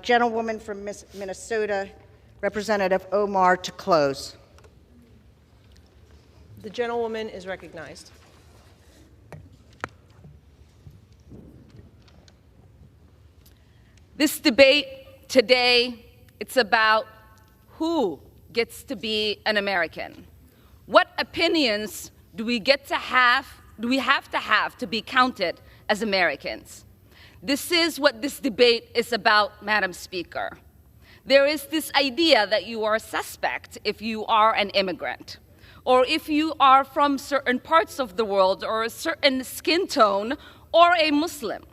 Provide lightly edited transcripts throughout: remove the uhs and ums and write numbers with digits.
Gentlewoman from Minnesota, Representative Omar, to close. The gentlewoman is recognized. This debate today, it's about who gets to be an American. What opinions do we have to have to be counted as Americans? This is what this debate is about, Madam Speaker. There is this idea that you are a suspect if you are an immigrant, or if you are from certain parts of the world, or a certain skin tone, or a Muslim.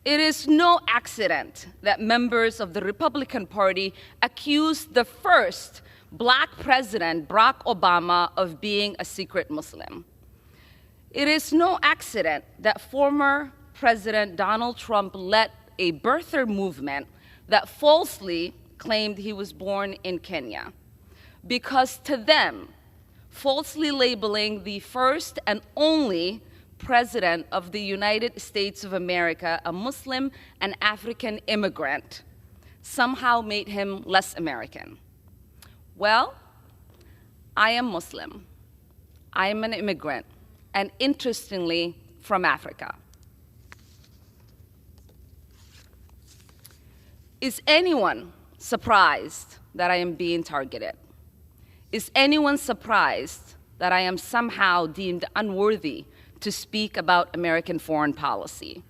It is no accident that members of the Republican Party accused the first Black president, Barack Obama, of being a secret Muslim. It is no accident that former President Donald Trump led a birther movement that falsely claimed he was born in Kenya. Because to them, falsely labeling the first and only President of the United States of America a Muslim and African immigrant somehow made him less American. Well, I am Muslim. I am an immigrant, and interestingly, from Africa. Is anyone surprised that I am being targeted? Is anyone surprised that I am somehow deemed unworthy to speak about American foreign policy?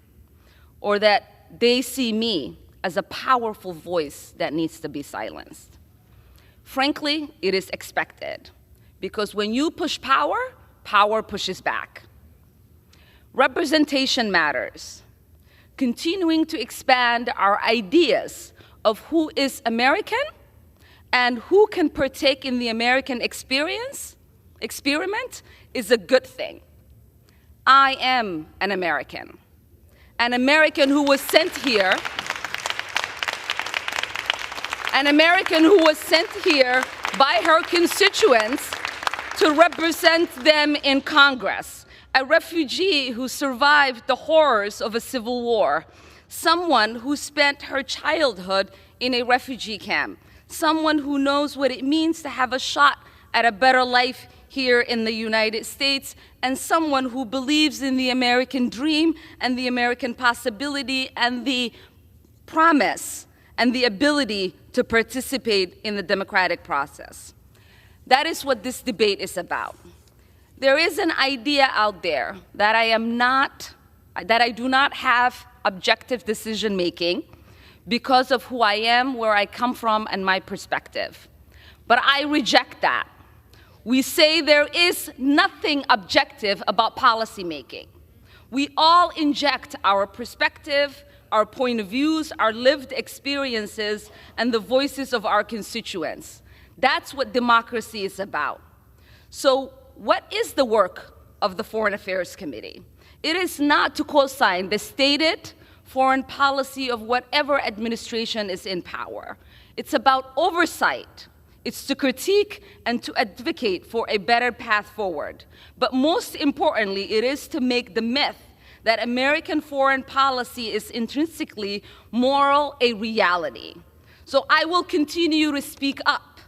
Or that they see me as a powerful voice that needs to be silenced? Frankly, it is expected, because when you push power, power pushes back. Representation matters. Continuing to expand our ideas of who is American and who can partake in the American experiment is a good thing. I am an American who was sent here, by her constituents to represent them in Congress. A refugee who survived the horrors of a civil war, someone who spent her childhood in a refugee camp, someone who knows what it means to have a shot at a better life here in the United States, and someone who believes in the American dream and the American possibility and the promise and the ability to participate in the democratic process. That is what this debate is about. There is an idea out there that I do not have objective decision-making because of who I am, where I come from, and my perspective. But I reject that. We say there is nothing objective about policymaking. We all inject our perspective, our point of views, our lived experiences, and the voices of our constituents. That's what democracy is about. So, what is the work of the Foreign Affairs Committee? It is not to co-sign the stated foreign policy of whatever administration is in power. It's about oversight. It's to critique and to advocate for a better path forward. But most importantly, it is to make the myth that American foreign policy is intrinsically moral a reality. So I will continue to speak up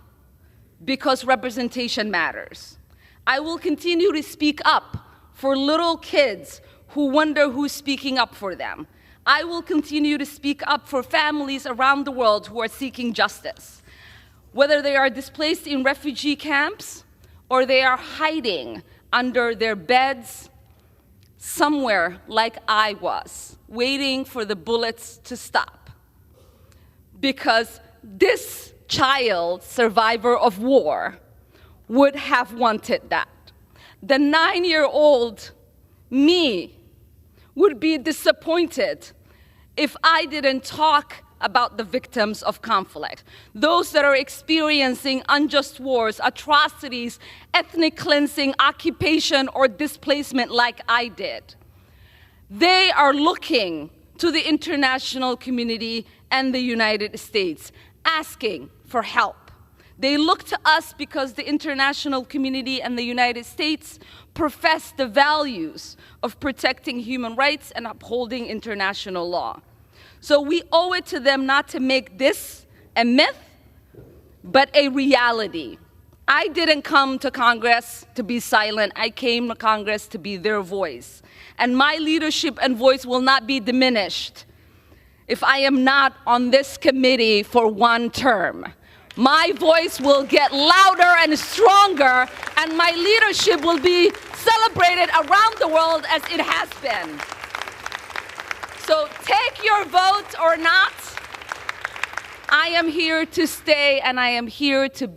because representation matters. I will continue to speak up for little kids who wonder who's speaking up for them. I will continue to speak up for families around the world who are seeking justice, whether they are displaced in refugee camps or they are hiding under their beds somewhere like I was, waiting for the bullets to stop. Because this child, survivor of war, would have wanted that. The 9-year-old me would be disappointed if I didn't talk about the victims of conflict, those that are experiencing unjust wars, atrocities, ethnic cleansing, occupation, or displacement like I did. They are looking to the international community and the United States, asking for help. They look to us because the international community and the United States profess the values of protecting human rights and upholding international law. So we owe it to them not to make this a myth, but a reality. I didn't come to Congress to be silent. I came to Congress to be their voice. And my leadership and voice will not be diminished if I am not on this committee for one term. My voice will get louder and stronger, and my leadership will be celebrated around the world as it has been. So take your vote or not. I am here to stay, and I am here to be